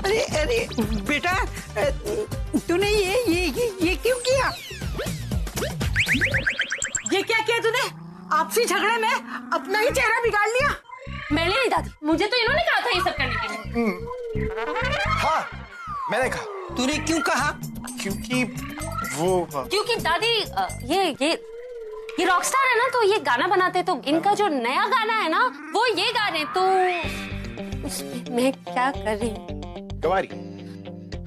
अरे अरे बेटा, तूने ये क्यों किया? ये क्या किया तूने? आपसी झगड़े में अपना ही चेहरा बिगाड़ लिया। मैंने नहीं दादी, मुझे तो इन्होंने कहा था ये सब करने के लिए। हाँ मैंने कहा। तूने क्यों कहा? क्योंकि क्योंकि दादी ये रॉकस्टार है ना, तो ये गाना बनाते, तो इनका जो नया गाना है ना वो ये गा रहे, तो उसमें मैं क्या कर रही हूँ? गवारी।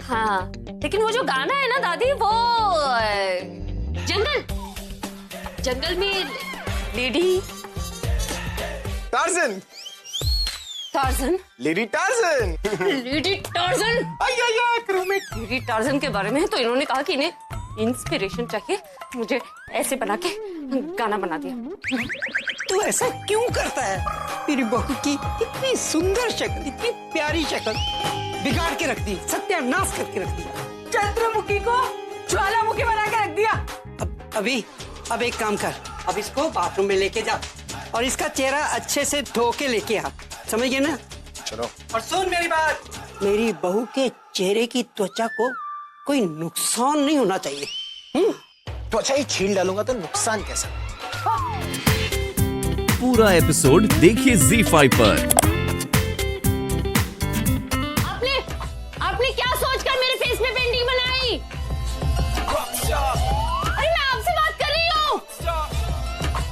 हाँ, लेकिन वो जो गाना है ना दादी, वो जंगल में lady Tarzan. Lady Tarzan. Lady Tarzan के बारे में तो इन्होंने कहा कि इन्हें इंस्पिरेशन चाहिए, मुझे ऐसे बना के गाना बना दिया। तू ऐसा क्यों करता है? मेरी बहू की इतनी सुंदर शक्ल, इतनी प्यारी शक्ल बिगाड़ के रख दी, सत्यानाश करके रख दी। चंद्रमुखी को ज्वालामुखी बना के रख दिया। अब एक काम कर, अब इसको बाथरूम में लेके जा और इसका चेहरा अच्छे से धो के लेके आ, समझ गए ना? चलो। और सुन मेरी बात, मेरी बहू के चेहरे की त्वचा को कोई नुकसान नहीं होना चाहिए। त्वचा ही छील डालूंगा तो नुकसान कैसा? पूरा एपिसोड देखिए ZEE5 पर। आपने क्या सोचकर मेरे फेस पे पेंटिंग बनाई? अरे मैं आपसे बात कर रही हूँ।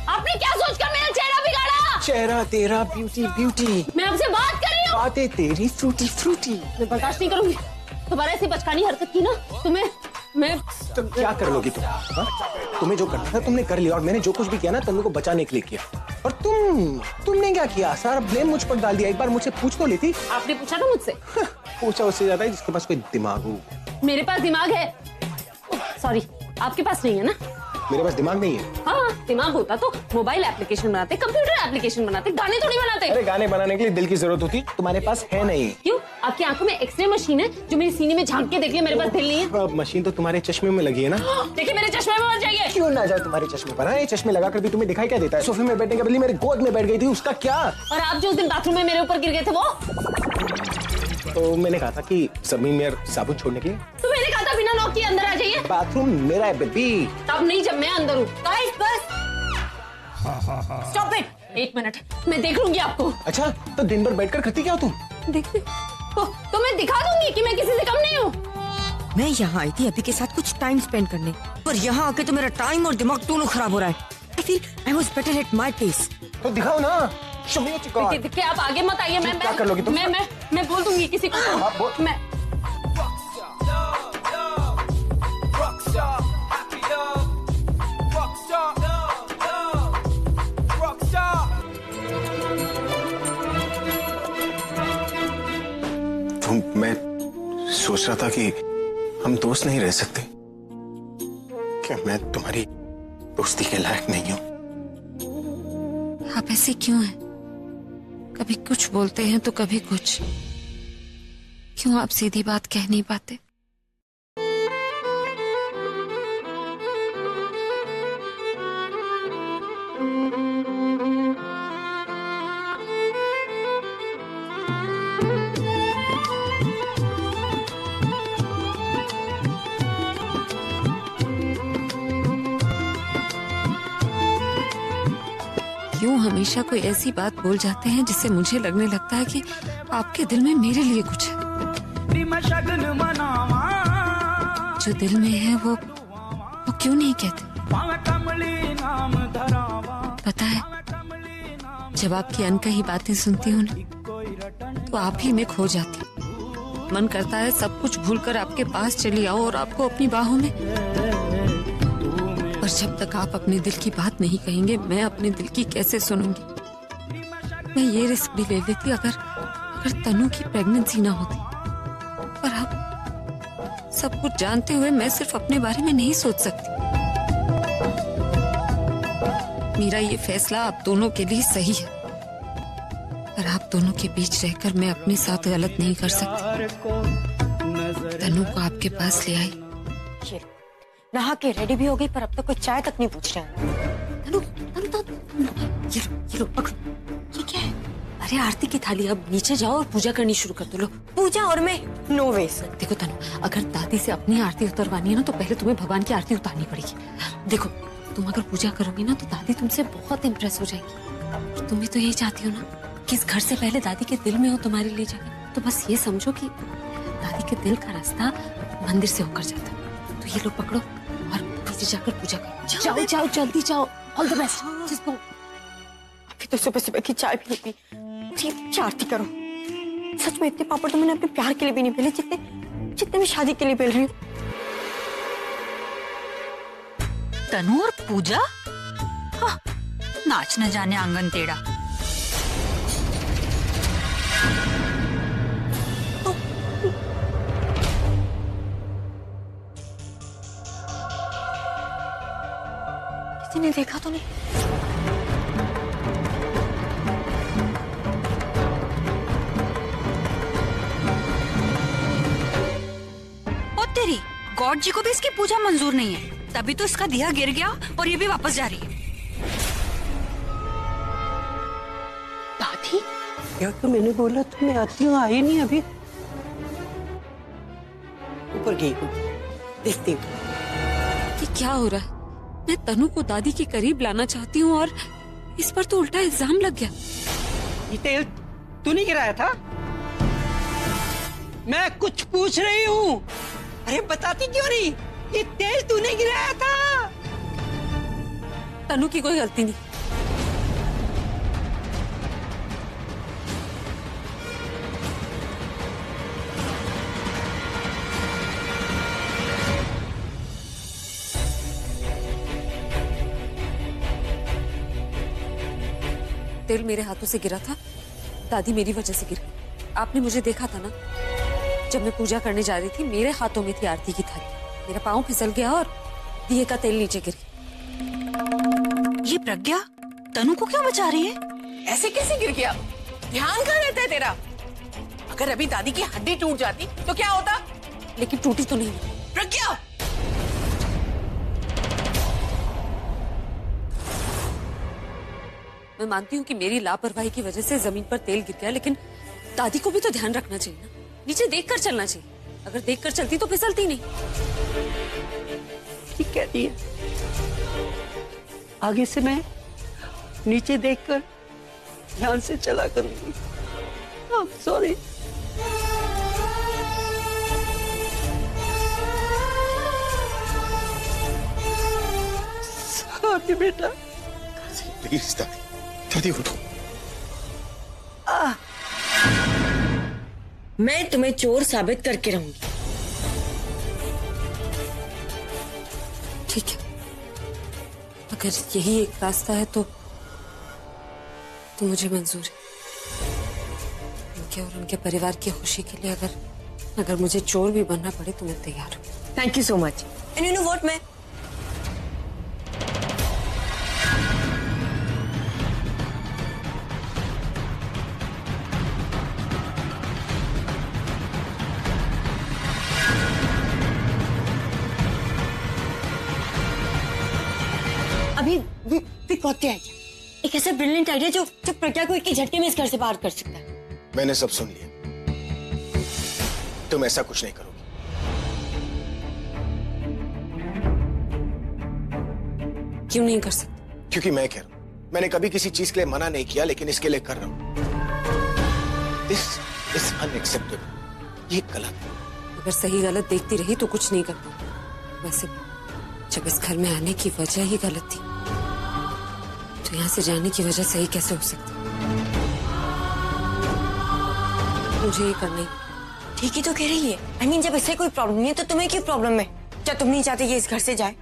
आपने क्या सोचकर मेरा चेहरा बिगाड़ा? चेहरा तेरा ब्यूटी। मैं आपसे बात कर रही हूँ। बातें तेरी फ्रूटी। मैं बर्दाश्त नहीं करूंगी। दोबारा ऐसी बचकानी हरकत की ना तो मैं तुम क्या कर लोगी तुम? हाँ? तुम्हें जो करना था तुमने कर लिया, और मैंने जो कुछ भी किया ना तुम को बचाने के लिए किया। और तुमने क्या किया? सारा ब्लेम मुझ पर डाल दिया। एक बार मुझसे पूछ तो लेती। आपने पूछा ना मुझसे? पूछा उससे ज्यादा है जिसके पास कोई दिमाग हो। मेरे पास दिमाग है। सॉरी, आपके पास नहीं है ना? मेरे पास दिमाग नहीं है। हाँ, दिमाग होता तो मोबाइल एप्लीकेशन बनाते, कंप्यूटर एप्लीकेशन बनाते, गाने थोड़ी बनाते। अरे गाने बनाने के लिए दिल की जरूरत होती, तुम्हारे पास है नहीं। क्यों? आपकी आंखों में एक्सरे मशीन है जो मेरी सीने में झांक के देख ले, मेरे पास दिल नहीं है। मशीन तो तुम्हारे चश्मे में लगी है ना? देखिए मेरे चश्मे में मत जाइए। क्यों ना जाए तुम्हारे चश्मे पर? ये चश्मे लगाकर भी तुम्हें दिखाई क्या देता है? सोफे में बैठने के बदले मेरे गोद में बैठ गई थी, उसका क्या? और आप जो उस दिन बाथरूम में मेरे ऊपर गिर गए थे वो? तो मैंने कहा था कि जमीन में साबुन छोड़ने के लिए। तो मैंने कहा था बिना नॉक किए अंदर आ जाइए। बाथरूम मेरा है बेबी। तब नहीं जब मैं अंदर हूँ। Guys bus stop it. एक मिनट, मैं देख लूंगी आपको। अच्छा, तो दिन भर बैठकर करती क्या हो तुम? देखते तो मैं दिखा दूंगी कि मैं किसी से कम नहीं हूँ। मैं यहाँ आई थी अभी के साथ कुछ टाइम स्पेंड करने, पर यहाँ आके तो मेरा टाइम और दिमाग दोनों खराब हो रहा है। I feel I was better at my place. तो दिखाओ ना। देखिए आप आगे मत आइए। मैं क्या कर लोगी तुम? मैं बोल दूंगी किसी को। मैं मैं सोच रहा था कि हम दोस्त नहीं रह सकते। क्या मैं तुम्हारी दोस्ती के लायक नहीं हूँ? आप ऐसे क्यों हैं? कभी कुछ बोलते हैं तो कभी कुछ। क्यों आप सीधी बात कह नहीं पाते? क्यों हमेशा कोई ऐसी बात बोल जाते हैं जिससे मुझे लगने लगता है कि आपके दिल में मेरे लिए कुछ है। जो दिल में है वो क्यों नहीं कहते? पता है, जब आपकी अनकही बातें सुनती हूँ ना तो आप ही में खो जाती। मन करता है सब कुछ भूलकर आपके पास चली आऊं और आपको अपनी बाहों में। पर जब तक आप अपने दिल की बात नहीं कहेंगे मैं अपने दिल की कैसे सुनूंगी? मैं ये रिस्क भी ले लेती अगर तनु की प्रेगनेंसी ना होती। पर अब सब कुछ जानते हुए मैं सिर्फ अपने बारे में नहीं सोच सकती। मेरा ये फैसला आप दोनों के लिए सही है, पर आप दोनों के बीच रहकर मैं अपने साथ गलत नहीं कर सकती। तनु को आपके पास ले आई। नहा के रेडी भी हो गई, पर अब तक कोई चाय तक नहीं पूछ रहा है। तनु, तनु, तनु, ये लो, पकड़ो। ये क्या है? अरे आरती की थाली, अब नीचे जाओ और पूजा करनी शुरू कर दो। लो पूजा और मैं नो वेज। देखो तनु, अगर दादी से अपनी आरती उतरवानी है ना तो पहले तुम्हें भगवान की आरती उतारनी पड़ेगी। देखो तुम अगर पूजा करोगी ना तो दादी तुमसे बहुत इम्प्रेस हो जाएगी। तुम भी तो यही चाहती हो ना कि इस घर से पहले दादी के दिल में हो तुम्हारी ले जाकर। तो बस ये समझो कि दादी के दिल का रास्ता मंदिर से होकर जाता है। तो ये लो पकड़ो और नीचे जाकर पूजा करो। जाओ जाओ जल्दी जाओ। All the best. अभी तो सुबह सुबह की चाय भी नहीं पी, आरती करो। सच में इतने पापड़ तो मैंने अपने प्यार के लिए भी नहीं पेले जितने मैं शादी के लिए पेल रही हूँ। तनु और पूजा, हाँ, नाच न जाने आंगन टेढ़ा। किसी ने देखा तो नहीं? ओ तेरी, गॉड जी को भी इसकी पूजा मंजूर नहीं है, तभी तो इसका दिया गिर गया और ये भी वापस जा रही है। दादी, क्या तो मैंने बोला तो मैं आती हूँ, आई नहीं अभी। ऊपर गई हूँ, देखती हूँ। ये क्या हो रहा है? मैं तनु को दादी के करीब लाना चाहती हूँ और इस पर तो उल्टा इल्जाम लग गया। ये तेल तूने गिराया था? मैं कुछ पूछ रही हूँ। अरे बताती क्यों नहीं? ये तेल तूने गिराया था। तनु की कोई गलती नहीं। तेल मेरे हाथों से गिरा था, दादी मेरी वजह से गिर गई। आपने मुझे देखा था ना, जब मैं पूजा करने जा रही थी मेरे हाथों में थी आरती की थाली, मेरा पाँव फिसल गया और दिए का तेल नीचे गिर गया। ये प्रज्ञा तनु को क्यों बचा रही है? ऐसे कैसे गिर गया? ध्यान कहाँ रहता है तेरा? अगर अभी दादी की हड्डी टूट जाती तो क्या होता? लेकिन टूटी तो नहीं। प्रज्ञा, मैं मानती हूँ कि मेरी लापरवाही की वजह से जमीन पर तेल गिर गया, लेकिन दादी को भी तो ध्यान रखना चाहिए ना, नीचे देखकर चलना चाहिए। अगर देखकर चलती तो फिसलती नहीं। ठीक कह रही है। आगे से मैं नीचे देखकर ध्यान से चला करूंगी। सॉरी। सॉरी बेटा। प्लीज दादी, दादी उठो। मैं तुम्हें चोर साबित करके रहूंगी। ठीक है, अगर यही एक रास्ता है तो मुझे मंजूर है। उनके और उनके परिवार की खुशी के लिए अगर मुझे चोर भी बनना पड़े तो मैं तैयार हूँ। Thank you so much. And you know what, मैं अभी विकौते आइडिया, एक ऐसा ब्रिलियंट आइडिया जो प्रज्ञा को एक ही झटके में इस घर से बाहर कर सकता है। मैंने सब सुन लिया। तुम ऐसा कुछ नहीं करोगी। क्यों नहीं कर सकते? क्योंकि मैं कह रहा हूं, मैंने कभी किसी चीज के लिए मना नहीं किया, लेकिन इसके लिए कर रहा हूं। This is unacceptable. ये गलत है। अगर सही गलत देखती रही तो कुछ नहीं कर पाऊंगी। वैसे जब इस घर में आने की वजह ही गलत थी तो यहाँ से जाने की वजह सही कैसे हो सकती? मुझे ये करना ही। ठीक ही तो कह रही है। I mean, जब इससे कोई प्रॉब्लम नहीं है तो तुम्हें क्यों प्रॉब्लम है? क्या तुम नहीं चाहते ये इस घर से जाए?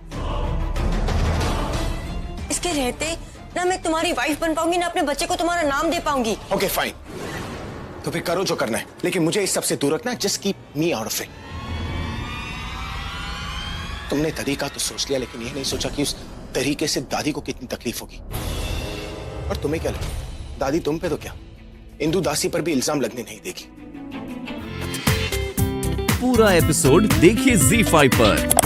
इसके रहते ना मैं तुम्हारी वाइफ बन पाऊंगी, ना अपने बच्चे को तुम्हारा नाम दे पाऊंगी। ओके फाइन, तो फिर करो जो करना है, लेकिन मुझे इस सबसे दूर रखना। Just keep me out of it. तुमने तरीका तो सोच लिया, लेकिन ये नहीं सोचा कि उस तरीके से दादी को कितनी तकलीफ होगी। और तुम्हें क्या लगा, दादी तुम पे तो क्या, इंदु दासी पर भी इल्जाम लगने नहीं देगी। पूरा एपिसोड देखिए ZEE5 पर।